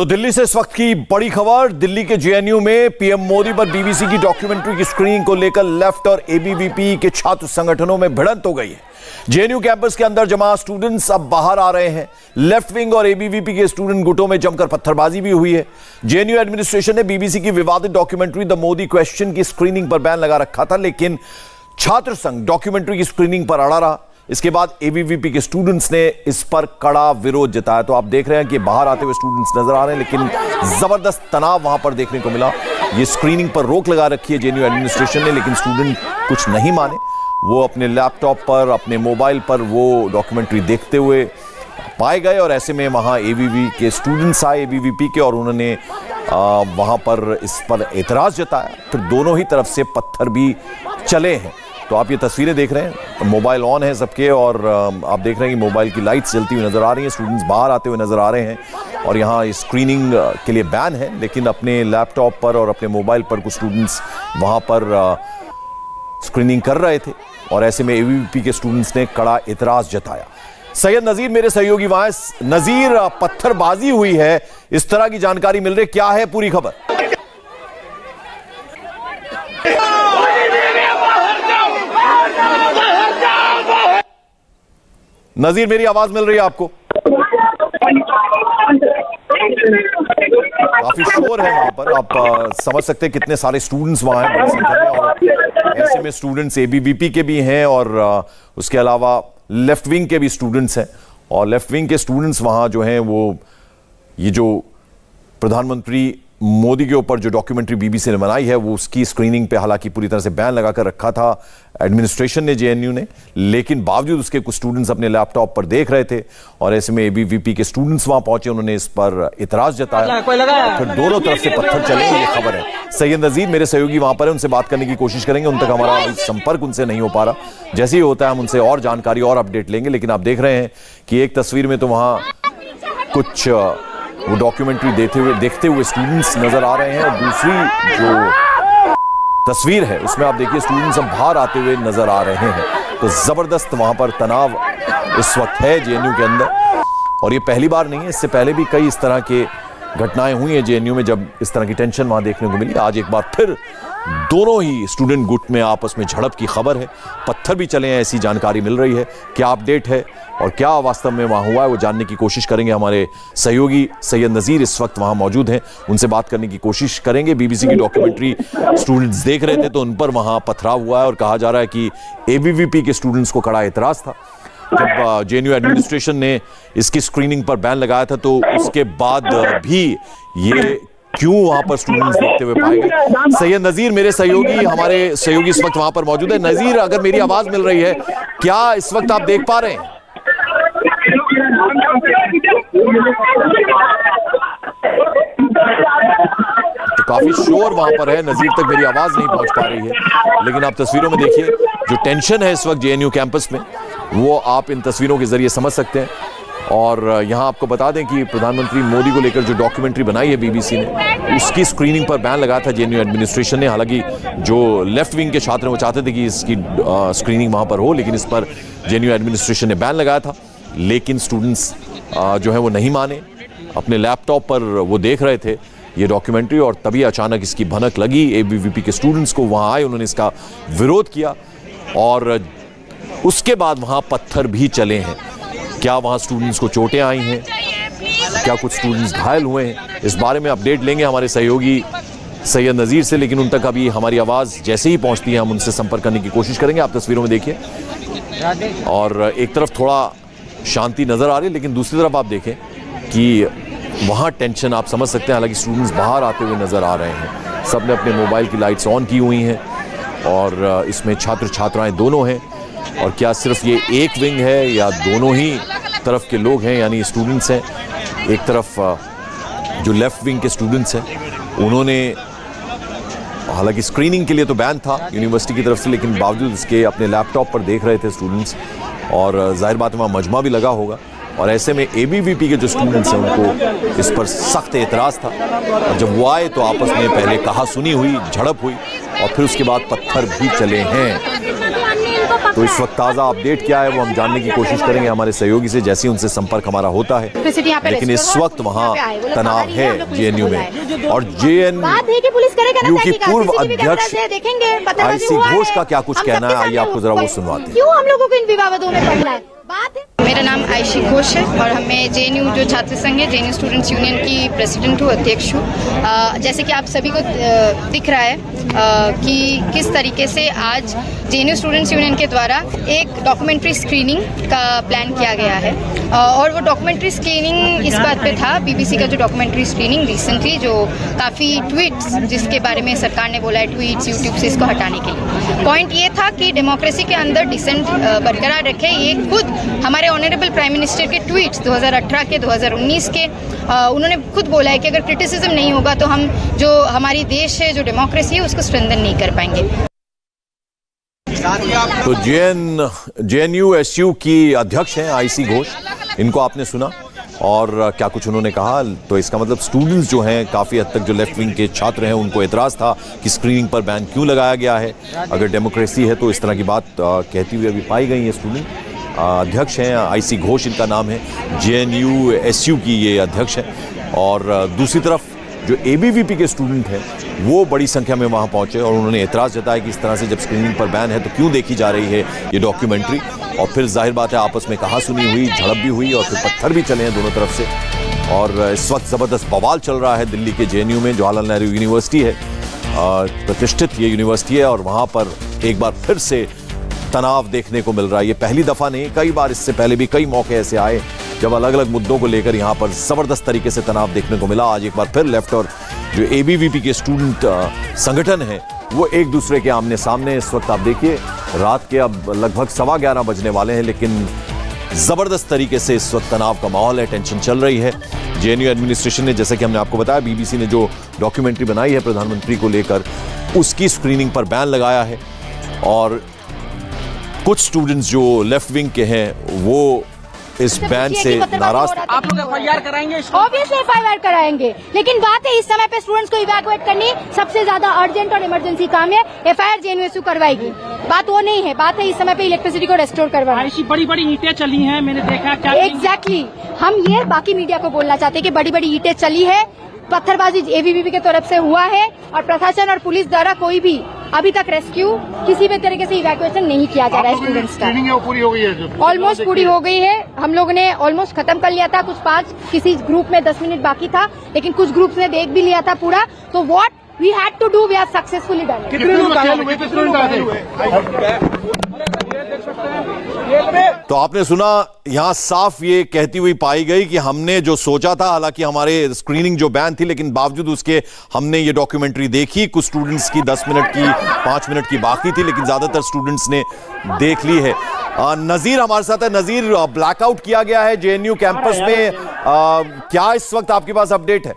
तो दिल्ली से इस वक्त की बड़ी खबर। दिल्ली के जेएनयू में पीएम मोदी पर बीबीसी की डॉक्यूमेंट्री की स्क्रीनिंग को लेकर लेफ्ट और एबीवीपी के छात्र संगठनों में भिड़ंत हो गई है। जेएनयू कैंपस के अंदर जमा स्टूडेंट्स अब बाहर आ रहे हैं। लेफ्ट विंग और एबीवीपी के स्टूडेंट गुटों में जमकर पत्थरबाजी भी हुई है। जेएनयू एडमिनिस्ट्रेशन ने बीबीसी की विवादित डॉक्यूमेंट्री द मोदी क्वेश्चन की स्क्रीनिंग पर बैन लगा रखा था, लेकिन छात्र संघ डॉक्यूमेंट्री की स्क्रीनिंग पर अड़ा रहा। इसके बाद एबीवीपी के स्टूडेंट्स ने इस पर कड़ा विरोध जताया। तो आप देख रहे हैं कि बाहर आते हुए स्टूडेंट्स नजर आ रहे हैं, लेकिन जबरदस्त तनाव वहां पर देखने को मिला। ये स्क्रीनिंग पर रोक लगा रखी है जेएनयू एडमिनिस्ट्रेशन ने, लेकिन स्टूडेंट कुछ नहीं माने। वो अपने लैपटॉप पर, अपने मोबाइल पर वो डॉक्यूमेंट्री देखते हुए पाए गए और ऐसे में वहां एबीवी के स्टूडेंट्स आए एबीवीपी के, और उन्होंने वहां पर इस पर एतराज जताया। फिर दोनों ही तरफ से पत्थर भी चले हैं। तो आप ये तस्वीरें देख रहे हैं, मोबाइल ऑन है सबके, और आप देख रहे हैं कि मोबाइल की लाइट्स जलती हुई नजर आ रही हैं। स्टूडेंट्स बाहर आते हुए नजर आ रहे हैं और यहाँ स्क्रीनिंग के लिए बैन है, लेकिन अपने लैपटॉप पर और अपने मोबाइल पर कुछ स्टूडेंट्स वहाँ पर स्क्रीनिंग कर रहे थे और ऐसे में एबीवीपी के स्टूडेंट्स ने कड़ा एतराज जताया। सैयद नजीर मेरे सहयोगी वहां। नजीर, पत्थरबाजी हुई है, इस तरह की जानकारी मिल रही, क्या है पूरी खबर? नजीर, मेरी आवाज मिल रही है आपको? काफी शोर है वहां पर, आप समझ सकते हैं कितने सारे स्टूडेंट्स वहां हैं बड़ी संख्या में, और ऐसे में स्टूडेंट्स एबीवीपी के भी हैं और उसके अलावा लेफ्ट विंग के भी स्टूडेंट्स हैं। और लेफ्ट विंग के स्टूडेंट्स वहां जो हैं वो ये जो प्रधानमंत्री मोदी के ऊपर जो डॉक्यूमेंट्री बीबीसी ने बनाई है वो उसकी स्क्रीनिंग पे हालांकि पूरी तरह से बैन लगाकर रखा था एडमिनिस्ट्रेशन ने, जेएनयू ने, लेकिन बावजूद उसके कुछ स्टूडेंट्स अपने लैपटॉप पर देख रहे थे और ऐसे में एबीवीपी के स्टूडेंट्स वहां पहुंचे, उन्होंने इस पर इतराज जताया। फिर दोनों तरफ से पत्थर चले, ये खबर है। सैयद नजीर मेरे सहयोगी वहां पर है, उनसे बात करने की कोशिश करेंगे। उन तक हमारा संपर्क उनसे नहीं हो पा रहा। जैसे ही होता है हम उनसे और जानकारी और अपडेट लेंगे। लेकिन आप देख रहे हैं कि एक तस्वीर में तो वहां कुछ वो डॉक्यूमेंट्री देखते हुए स्टूडेंट्स नजर आ रहे हैं, और दूसरी जो तस्वीर है उसमें आप देखिए स्टूडेंट्स अब बाहर आते हुए नजर आ रहे हैं। तो जबरदस्त वहां पर तनाव इस वक्त है जेएनयू के अंदर, और ये पहली बार नहीं है, इससे पहले भी कई इस तरह के घटनाएं हुई हैं जेएनयू में जब इस तरह की टेंशन वहां देखने को मिली। आज एक बार फिर दोनों ही स्टूडेंट गुट में आपस में झड़प की खबर है, पत्थर भी चले हैं, ऐसी जानकारी मिल रही है। क्या अपडेट है और क्या वास्तव में वहां हुआ है वो जानने की कोशिश करेंगे। हमारे सहयोगी सैयद नजीर इस वक्त वहां मौजूद हैं, उनसे बात करने की कोशिश करेंगे। बीबीसी की डॉक्यूमेंट्री स्टूडेंट्स देख रहे थे तो उन पर वहां पथराव हुआ है और कहा जा रहा है कि एबीवीपी के स्टूडेंट्स को कड़ा एतराज था। जब जेएनयू एडमिनिस्ट्रेशन ने इसकी स्क्रीनिंग पर बैन लगाया था तो उसके बाद भी ये क्यों वहां पर स्टूडेंट्स देखते हुए पाए गए। सैयद नजीर मेरे सहयोगी, हमारे सहयोगी इस वक्त वहां पर मौजूद है। नजीर, अगर मेरी आवाज मिल रही है, क्या इस वक्त आप देख पा रहे हैं? तो काफी शोर वहां पर है, नजीर तक मेरी आवाज नहीं पहुंच पा रही है, लेकिन आप तस्वीरों में देखिए जो टेंशन है इस वक्त जेएनयू कैंपस में वो आप इन तस्वीरों के जरिए समझ सकते हैं। और यहां आपको बता दें कि प्रधानमंत्री मोदी को लेकर जो डॉक्यूमेंट्री बनाई है बीबीसी ने, उसकी स्क्रीनिंग पर बैन लगाया था जेएनयू एडमिनिस्ट्रेशन ने। हालांकि जो लेफ्ट विंग के छात्र हैं वो चाहते थे कि इसकी स्क्रीनिंग वहां पर हो, लेकिन इस पर जेएनयू एडमिनिस्ट्रेशन ने बैन लगाया था। लेकिन स्टूडेंट्स जो है वो नहीं माने, अपने लैपटॉप पर वो देख रहे थे ये डॉक्यूमेंट्री, और तभी अचानक इसकी भनक लगी। एबीवीपी के स्टूडेंट्स को वहां आए, उन्होंने इसका विरोध किया और उसके बाद वहां पत्थर भी चले हैं। क्या वहां स्टूडेंट्स को चोटें आई हैं, क्या कुछ स्टूडेंट्स घायल हुए हैं, इस बारे में अपडेट लेंगे हमारे सहयोगी सैयद नजीर से, लेकिन उन तक अभी हमारी आवाज़ जैसे ही पहुंचती है हम उनसे संपर्क करने की कोशिश करेंगे। आप तस्वीरों में देखिए, और एक तरफ थोड़ा शांति नज़र आ रही है, लेकिन दूसरी तरफ आप देखें कि वहाँ टेंशन आप समझ सकते हैं। हालांकि स्टूडेंट्स बाहर आते हुए नज़र आ रहे हैं, सब ने अपने मोबाइल की लाइट्स ऑन की हुई हैं, और इसमें छात्र छात्राएँ दोनों हैं। और क्या सिर्फ ये एक विंग है या दोनों ही तरफ के लोग हैं, यानी स्टूडेंट्स हैं। एक तरफ जो लेफ्ट विंग के स्टूडेंट्स हैं उन्होंने, हालांकि स्क्रीनिंग के लिए तो बैन था यूनिवर्सिटी की तरफ से, लेकिन बावजूद इसके अपने लैपटॉप पर देख रहे थे स्टूडेंट्स, और जाहिर बात है वहाँ मजमा भी लगा होगा। और ऐसे में एबीवीपी के जो स्टूडेंट्स हैं उनको इस पर सख्त एतराज़ था, और जब वो आए तो आपस में पहले कहा सुनी हुई, झड़प हुई, और फिर उसके बाद पत्थर भी चले हैं। तो इस वक्त ताज़ा अपडेट क्या है वो हम जानने की कोशिश करेंगे हमारे सहयोगी से, जैसे उनसे संपर्क हमारा होता है। लेकिन इस वक्त वहाँ तनाव है JNU में, और JNU की पूर्व अध्यक्ष आईसी घोष का क्या कुछ कहना है, आइए आपको जरा वो सुनवाते हैं। क्यों हम लोगों को इन विवादों में पड़ना है? मेरा नाम आयशी घोष है और मैं JNU जो छात्र संघ है, JNU स्टूडेंट्स यूनियन की प्रेसिडेंट हूँ, अध्यक्ष हूँ। जैसे कि आप सभी को दिख रहा है कि किस तरीके से आज JNU स्टूडेंट्स यूनियन के द्वारा एक डॉक्यूमेंट्री स्क्रीनिंग का प्लान किया गया है, और वो डॉक्यूमेंट्री स्क्रीनिंग इस बात पे था, BBC का जो डॉक्यूमेंट्री स्क्रीनिंग रिसेंटली जो काफ़ी ट्वीट्स जिसके बारे में सरकार ने बोला है ट्वीट्स यूट्यूब से इसको हटाने के लिए, पॉइंट ये था कि डेमोक्रेसी के अंदर डिसेंट बरकरार रखे। ये खुद हमारे ऑनरेबल प्राइम मिनिस्टर के ट्वीट्स 2018 के 2019 के उन्होंने खुद बोला है कि अगर क्रिटिसिज्म नहीं होगा तो हम जो हमारी देश है, जो डेमोक्रेसी है, उसको स्ट्रेंथन नहीं कर पाएंगे। तो JNU SU की अध्यक्ष हैं आईसी घोष, इनको आपने सुना और क्या कुछ उन्होंने कहा। तो इसका मतलब स्टूडेंट्स जो हैं काफ़ी हद तक जो लेफ्ट विंग के छात्र हैं उनको एतराज़ था कि स्क्रीनिंग पर बैन क्यों लगाया गया है, अगर डेमोक्रेसी है तो इस तरह की बात कहती हुई अभी पाई गई है स्टूडेंट। अध्यक्ष हैं आईसी घोष, इनका नाम है, JNU SU की ये अध्यक्ष हैं। और दूसरी तरफ जो ABVP के स्टूडेंट हैं वो बड़ी संख्या में वहाँ पहुँचे और उन्होंने एतराज़ जताया कि इस तरह से जब स्क्रीनिंग पर बैन है तो क्यों देखी जा रही है ये डॉक्यूमेंट्री। और फिर जाहिर बात है आपस में कहासुनी हुई, झड़प भी हुई और फिर पत्थर भी चले हैं दोनों तरफ से। और इस वक्त ज़बरदस्त बवाल चल रहा है दिल्ली के JNU में, जवाहरलाल नेहरू यूनिवर्सिटी है, प्रतिष्ठित ये यूनिवर्सिटी है, और वहाँ पर एक बार फिर से तनाव देखने को मिल रहा है। ये पहली दफ़ा नहीं, कई बार इससे पहले भी कई मौके ऐसे आए जब अलग अलग मुद्दों को लेकर यहाँ पर ज़बरदस्त तरीके से तनाव देखने को मिला। आज एक बार फिर लेफ्ट और जो ABVP के स्टूडेंट संगठन हैं वो एक दूसरे के आमने सामने। इस वक्त आप देखिए रात के अब लगभग 11:15 बजने वाले हैं, लेकिन ज़बरदस्त तरीके से इस वक्त तनाव का माहौल है, टेंशन चल रही है। JNU एडमिनिस्ट्रेशन ने, जैसे कि हमने आपको बताया, BBC ने जो डॉक्यूमेंट्री बनाई है प्रधानमंत्री को लेकर, उसकी स्क्रीनिंग पर बैन लगाया है। और कुछ स्टूडेंट्स जो लेफ्ट विंग के हैं वो इस बैन से नाराज। आप लोग FIR कराएंगे? ऑब्वियसली FIR कराएंगे, लेकिन बात है इस समय पे स्टूडेंट्स को इवैक्यूएट करनी सबसे ज्यादा अर्जेंट और इमरजेंसी काम है। FIR JNU SU करवाएगी, बात वो नहीं है। बात है इस समय पे इलेक्ट्रिसिटी को रेस्टोर करवाना। ऐसी बड़ी बड़ी ईंटें चली हैं, मैंने देखा। क्या एग्जैक्टली हम ये बाकी मीडिया को बोलना चाहते हैं कि बड़ी बड़ी ईंटें चली है, पत्थरबाजी ABVP की तरफ से हुआ है, और प्रशासन और पुलिस द्वारा कोई भी अभी तक रेस्क्यू किसी भी तरीके से इवैक्यूएशन नहीं किया जा रहा है स्टूडेंट्स का। पूरी हो गई है, ऑलमोस्ट पूरी हो गई है। हम लोगों ने ऑलमोस्ट खत्म कर लिया था, कुछ 5 किसी ग्रुप में 10 मिनट बाकी था, लेकिन कुछ ग्रुप्स ने देख भी लिया था पूरा। तो what we had to do we have successfully done. कितने लोग घायल हुए? कितने लोग घायल हुए? तो आपने सुना, यहां साफ ये कहती हुई पाई गई कि हमने जो सोचा था, हालांकि हमारे स्क्रीनिंग जो बैन थी, लेकिन बावजूद उसके हमने ये डॉक्यूमेंट्री देखी। कुछ स्टूडेंट्स की 10 मिनट की, 5 मिनट की बाकी थी, लेकिन ज्यादातर स्टूडेंट्स ने देख ली है। नजीर हमारे साथ है। नजीर, ब्लैकआउट किया गया है JNU कैंपस में, क्या इस वक्त आपके पास अपडेट है?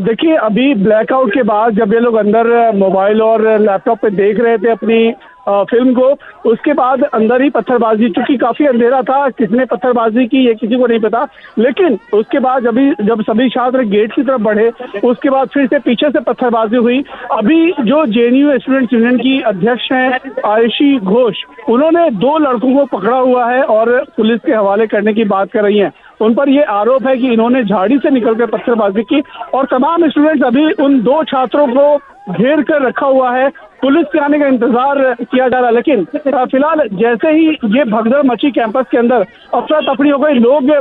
देखिए, अभी ब्लैकआउट के बाद जब ये लोग अंदर मोबाइल और लैपटॉप पे देख रहे थे अपनी फिल्म को, उसके बाद अंदर ही पत्थरबाजी, चूंकि काफी अंधेरा था, किसने पत्थरबाजी की ये किसी को नहीं पता। लेकिन उसके बाद जब सभी छात्र गेट की तरफ बढ़े, उसके बाद फिर से पीछे से पत्थरबाजी हुई। अभी जो JNU स्टूडेंट्स यूनियन की अध्यक्ष हैं आयशी घोष, उन्होंने 2 लड़कों को पकड़ा हुआ है और पुलिस के हवाले करने की बात कर रही हैं। उन पर यह आरोप है कि इन्होंने झाड़ी से निकलकर पत्थरबाजी की, और तमाम स्टूडेंट्स अभी उन 2 छात्रों को घेर कर रखा हुआ है। पुलिस के आने का इंतजार किया जा रहा है, लेकिन फिलहाल जैसे ही ये भगदड़ मची कैंपस के अंदर, अफरा तफरी हो गई, लोग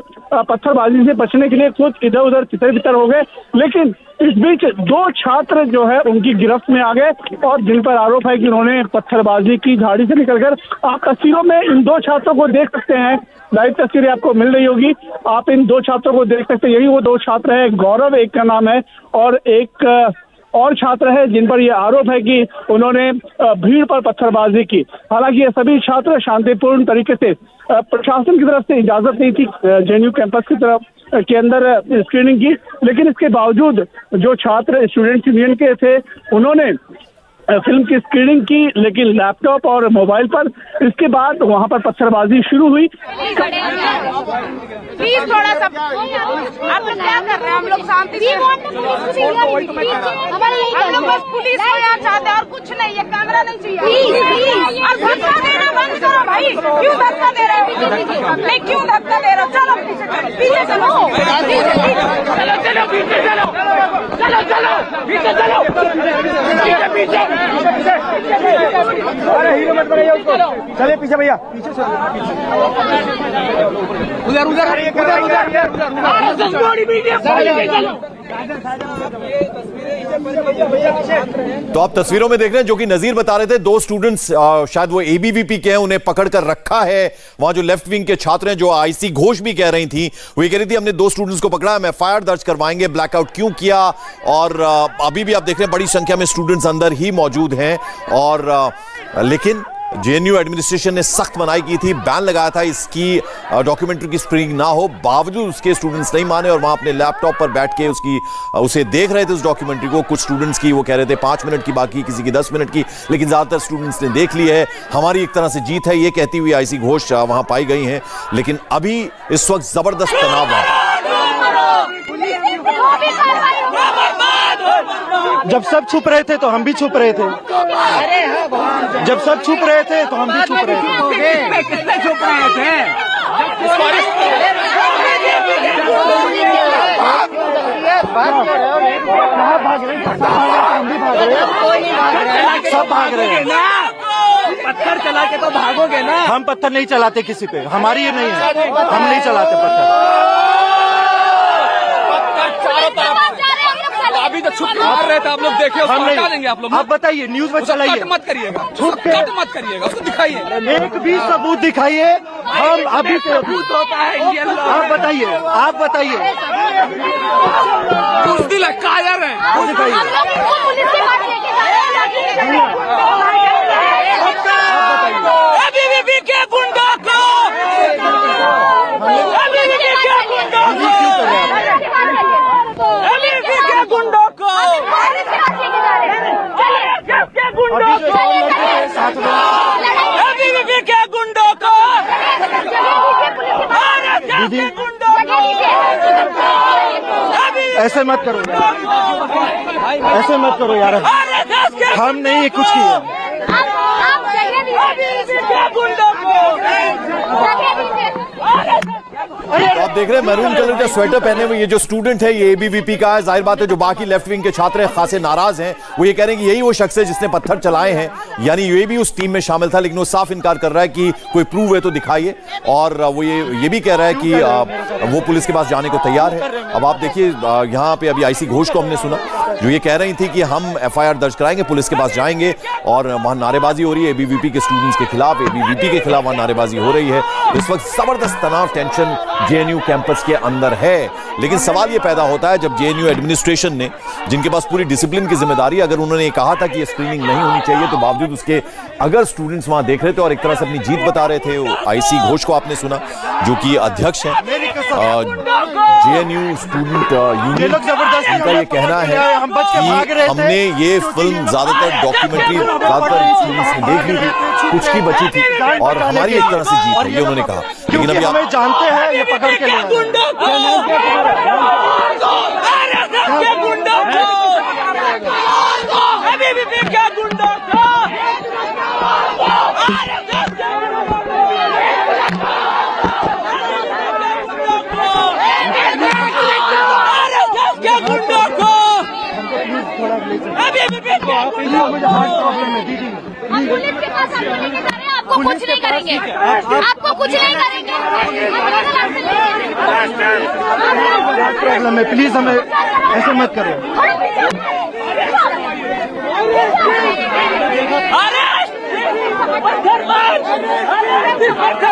पत्थरबाजी से बचने के लिए खुद इधर उधर तितर बितर हो गए। लेकिन इस बीच 2 छात्र जो है उनकी गिरफ्त में आ गए, और जिन पर आरोप है कि उन्होंने पत्थरबाजी की झाड़ी से निकलकर। आप तस्वीरों में इन 2 छात्रों को देख सकते हैं, लाइव तस्वीरें आपको मिल रही होगी, आप इन 2 छात्रों को देख सकते हैं। यही वो 2 छात्र हैं, गौरव एक का नाम है और एक और छात्र है जिन पर यह आरोप है कि उन्होंने भीड़ पर पत्थरबाजी की। हालांकि ये सभी छात्र शांतिपूर्ण तरीके से, प्रशासन की तरफ से इजाजत नहीं थी JNU कैंपस की तरफ के अंदर स्क्रीनिंग की, लेकिन इसके बावजूद जो छात्र स्टूडेंट्स यूनियन के थे उन्होंने फिल्म की स्क्रीनिंग की, लेकिन लैपटॉप और मोबाइल पर। इसके बाद वहां पर पत्थरबाजी शुरू हुई। प्लीज थोड़ा सा आप लोग क्या कर रहे हैं? हम लोग शांति से हमारा यही लोग बस पुलिस को यहाँ चाहते हैं और कुछ नहीं, ये कैमरा नहीं चाहिए। और धक्का देना बंद करो भाई, क्यों धक्का दे रहे हो? नहीं क्यों धक्का दे रहे हो? चलो पीछे चलो, पीछे चलो, चलो चलो पीछे चलो, चलो चलो पीछे चलो, पीछे पीछे। अरे हीरो मत बनाइए उसको, चलिए पीछे भैया, पीछे चलो, उधर उधर उधर तो आप तस्वीरों में देख रहे हैं जो कि नजीर बता रहे थे, दो स्टूडेंट्स शायद वो एबीवीपी के हैं, उन्हें पकड़कर रखा है। वहां जो लेफ्ट विंग के छात्र हैं, जो आईसी घोष भी कह रही थी, वो ये कह रही थी हमने दो स्टूडेंट्स को पकड़ा, हम एफआईआर दर्ज करवाएंगे, ब्लैकआउट क्यों किया। और अभी भी आप देख रहे हैं बड़ी संख्या में स्टूडेंट्स अंदर ही मौजूद हैं। और लेकिन जेएनयू एडमिनिस्ट्रेशन ने सख्त मनाही की थी, बैन लगाया था इसकी डॉक्यूमेंट्री की स्क्रीनिंग ना हो, बावजूद उसके स्टूडेंट्स नहीं माने और वहां अपने लैपटॉप पर बैठ के उसे देख रहे थे उस डॉक्यूमेंट्री को। कुछ स्टूडेंट्स की वो कह रहे थे 5 मिनट की बाकी, किसी की 10 मिनट की, लेकिन ज्यादातर स्टूडेंट्स ने देख ली है। हमारी एक तरह से जीत है, ये कहती हुई आईसी घोष वहां पाई गई हैं। लेकिन अभी इस वक्त जबरदस्त तनाव है। जब सब छुप रहे थे तो हम भी छुप रहे थे, जब सब छुप रहे थे तो हम भी छुप रहे थे। कितने छुप रहे थे? कहाँ भाग रहे हैं? हम भी भाग रहे हैं, सब भाग रहे हैं। पत्थर चला के तो भागोगे ना। हम पत्थर नहीं चलाते किसी पे, हमारी ये नहीं है, हम नहीं चलाते पत्थर। अभी तो छुप मार रहे थे आप लोग, देखिए उसको हटा लेंगे आप लोग। आप बताइए, न्यूज में चलाइए, कट मत करिएगा, कट मत करिएगा, उसको दिखाइए, एक भी सबूत दिखाइए। हम अभी सबूत होता है ये। आप बताइए, आप बताइए, बुज़दिल है, कायर है, दिखाइए। एबीवीपी के गुंडों को, एबीवीपी के गुंडों को, एबीवीपी के गुंडों को, के गुंडों को, एबीवीपी के गुंडों को, दीदी ऐसे मत करो यार, ऐसे मत करो यार, हम नहीं कुछ किए। तो आप देख रहे हैं मैरून कलर का स्वेटर पहने हुए ये जो स्टूडेंट है, ये एबीवीपी का है। जाहिर बात है जो बाकी लेफ्ट विंग के छात्र हैं खासे नाराज हैं। वो ये कह रहे हैं कि यही वो शख्स है जिसने पत्थर चलाए हैं, यानी ये भी उस टीम में शामिल था, लेकिन वो साफ इनकार कर रहा है कि कोई प्रूव है तो दिखाइए। और वो ये भी कह रहा है कि वो पुलिस के पास जाने को तैयार है। अब आप देखिए यहाँ पे अभी आईसी घोष को हमने सुना, जो ये कह रही थी कि हम एफआईआर दर्ज कराएंगे, पुलिस के पास जाएंगे। और वहां नारेबाजी हो रही है एबीवीपी के स्टूडेंट्स के खिलाफ, एबीवीपी के खिलाफ वहां नारेबाजी हो रही है। इस वक्त जबरदस्त तनाव, टेंशन जेएनयू कैंपस के अंदर है। लेकिन सवाल यह पैदा होता है जब जेएनयू एडमिनिस्ट्रेशन ने, जिनके पास पूरी डिसिप्लिन की जिम्मेदारी, अगर उन्होंने कहा था कि ये स्क्रीनिंग नहीं होनी चाहिए, तो बावजूद उसके अगर स्टूडेंट्स वहां देख रहे थे और एक तरह से अपनी जीत बता रहे थे। आईसी घोष को आपने सुना, जो कि अध्यक्ष हैं जेएनयू स्टूडेंट यूनियन, उनका ये कहना है कि हमने ये फिल्म ज्यादातर डॉक्यूमेंट्री ज्यादातर स्टूडेंट्स ने देख ली थी, कुछ की बची थी और हमारी एक तरह से जीत है, ये उन्होंने कहा। लेकिन अभी हमें जानते हैं ये पकड़ के ले आए। हम पुलिस के पास आपको लेके जा रहे हैं, आपको कुछ नहीं करेंगे, आपको कुछ नहीं करेंगे। प्रॉब्लम है, प्लीज हमें ऐसे मत करो।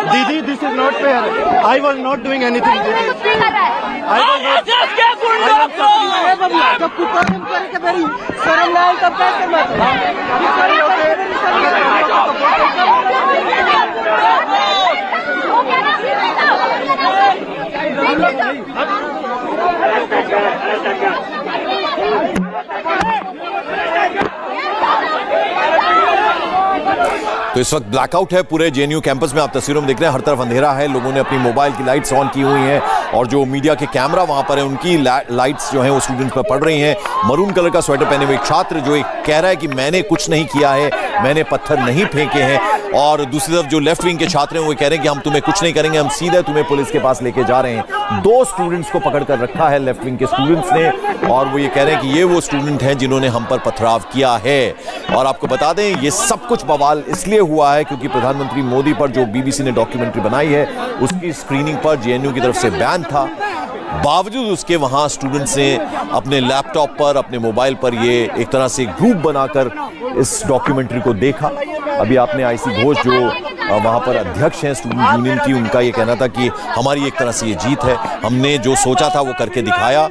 दीदी, this is not fair, I was not doing anything. तो इस वक्त ब्लैकआउट है पूरे जेएनयू कैंपस में। आप तस्वीरों में देख रहे हैं, हर तरफ अंधेरा है, लोगों ने अपनी मोबाइल की लाइट्स ऑन की हुई हैं और जो मीडिया के कैमरा वहां पर है उनकी लाइट्स जो हैं वो स्टूडेंट्स पर पड़ रही हैं। मरून कलर का स्वेटर पहने हुए एक छात्र जो एक कह रहा है कि मैंने कुछ नहीं किया है, मैंने पत्थर नहीं फेंके हैं, और दूसरी तरफ जो लेफ्ट विंग के छात्र हैं वो कह रहे हैं कि हम तुम्हें कुछ नहीं करेंगे, हम सीधे तुम्हें पुलिस के पास लेके जा रहे हैं। 2 स्टूडेंट्स को पकड़ कर रखा है लेफ्ट विंग के स्टूडेंट्स ने, और वो ये कह रहे हैं कि ये वो स्टूडेंट हैं जिन्होंने हम पर पथराव किया है। और आपको बता दें ये सब कुछ बवाल इसलिए हुआ है क्योंकि प्रधानमंत्री मोदी पर जो बीबीसी ने डॉक्यूमेंट्री बनाई है उसकी स्क्रीनिंग पर जेएनयू की तरफ से बैन था। बावजूद उसके वहां स्टूडेंट्स ने अपने लैपटॉप पर, अपने मोबाइल पर ये एक तरह से ग्रुप बनाकर इस डॉक्यूमेंट्री को देखा। अभी आपने आईसी घोष जो वहां पर अध्यक्ष हैं स्टूडेंट यूनियन की, उनका ये कहना था कि हमारी एक तरह से ये जीत है, हमने जो सोचा था वो करके दिखाया।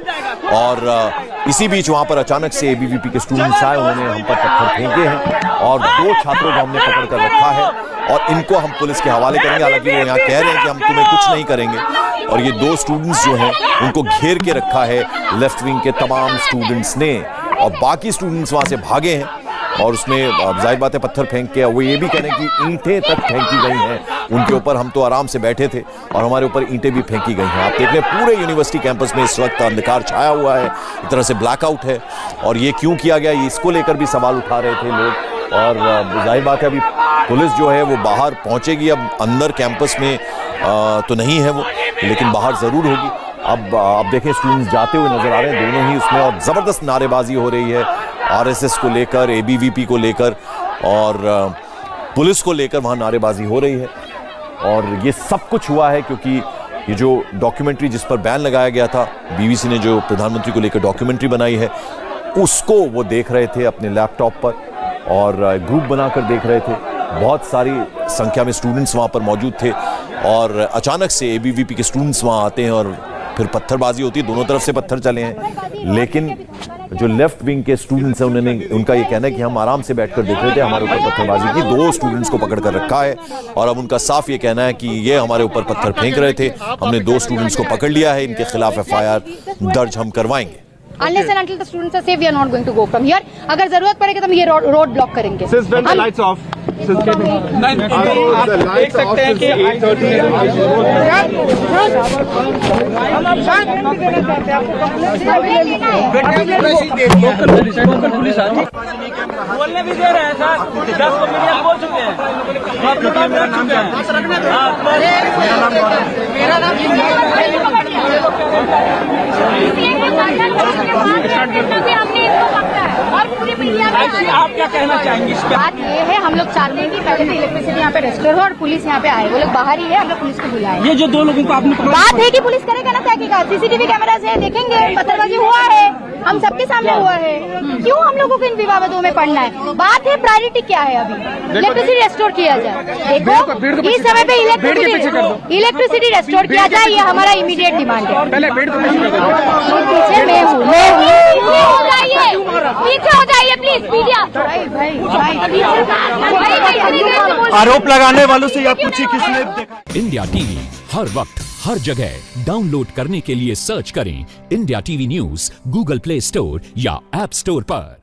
और इसी बीच वहां पर अचानक से एबीवीपी के स्टूडेंट्स आए, उन्होंने हम पर पत्थर फेंके हैं और 2 छात्रों को हमने पकड़ कर रखा है और इनको हम पुलिस के हवाले करेंगे। हालांकि वो यहाँ कह रहे हैं कि हम तुम्हें कुछ नहीं करेंगे। और ये 2 स्टूडेंट्स जो हैं उनको घेर के रखा है लेफ्ट विंग के तमाम स्टूडेंट्स ने, और बाकी स्टूडेंट्स वहां से भागे हैं। और उसमें जाहिर बात है पत्थर फेंक के, वो ये भी कह रहे हैं कि ईंटें तक फेंकी गई हैं उनके ऊपर। हम तो आराम से बैठे थे और हमारे ऊपर ईंटें भी फेंकी गई हैं। आप देख रहे हैं पूरे यूनिवर्सिटी कैंपस में इस वक्त अंधकार छाया हुआ है, एक तरह से ब्लैकआउट है। और ये क्यों किया गया, ये इसको लेकर भी सवाल उठा रहे थे लोग। और जाहिर बात है अभी पुलिस जो है वो बाहर पहुंचेगी, अब अंदर कैंपस में तो नहीं है वो, लेकिन बाहर जरूर होगी। अब आप देखें स्टूडेंट्स जाते हुए नजर आ रहे हैं दोनों ही उसमें, और जबरदस्त नारेबाजी हो रही है आरएसएस को लेकर, एबीवीपी को लेकर और पुलिस को लेकर वहां नारेबाजी हो रही है। और ये सब कुछ हुआ है क्योंकि ये जो डॉक्यूमेंट्री जिस पर बैन लगाया गया था, बीबीसी ने जो प्रधानमंत्री को लेकर डॉक्यूमेंट्री बनाई है उसको वो देख रहे थे अपने लैपटॉप पर और ग्रुप बनाकर देख रहे थे। बहुत सारी संख्या में स्टूडेंट्स वहां पर मौजूद थे और अचानक से एबीवीपी के स्टूडेंट्स वहां आते हैं और फिर पत्थरबाजी होती है। दोनों तरफ से पत्थर चले हैं, लेकिन जो लेफ्ट विंग के स्टूडेंट्स हैं उनका ये कहना है कि हम आराम से बैठकर देख रहे थे, हमारे ऊपर पत्थरबाजी की। 2 स्टूडेंट्स को पकड़ कर रखा है और अब उनका साफ ये कहना है कि ये हमारे ऊपर पत्थर फेंक रहे थे, हमने 2 स्टूडेंट्स को पकड़ लिया है, इनके खिलाफ एफआईआर दर्ज हम करवाएंगे। Unless and until the students are safe, we are not going to go from here. अगर जरूरत पड़ेगी तो हम ये रोड ब्लॉक करेंगे। Since when the lights off? Since the lights off since 8:30. बोलने भी दे रहे हैं सर, 10 को मीडिया बोल चुके हैं, आप लोग मेरा नाम क्या है? आप क्या कहना चाहेंगे इस पे? बात ये है, हम लोग चाहते हैं कि पहले तो इलेक्ट्रिसिटी यहाँ पे रेस्टोर हो और पुलिस यहाँ पे आए। वो लोग बाहर ही है, हम लोग पुलिस को बुलाए। ये जो 2 लोगों को आपने पकड़ा, बात है कि पुलिस करेगा ना तहकीकात, सीसीटीवी कैमरास है, देखेंगे पत्थरबाजी हुआ है, हम सबके सामने हुआ है। क्यों हम लोगों को इन विवादों में पड़ना है? बात है प्रायोरिटी क्या है, अभी इलेक्ट्रिसिटी रेस्टोर किया जाए। देखो इस समय पे इलेक्ट्रिसिटी रेस्टोर किया जाए, ये हमारा इमीडिएट डिमांड है। पीछे मैं हूँ, पीछे हो जाइए प्लीज मीडिया। आरोप लगाने वालों से आप पूछिए किसने देखा। इंडिया टीवी हर वक्त हर जगह डाउनलोड करने के लिए सर्च करें India TV news Google play store या ऐप स्टोर पर।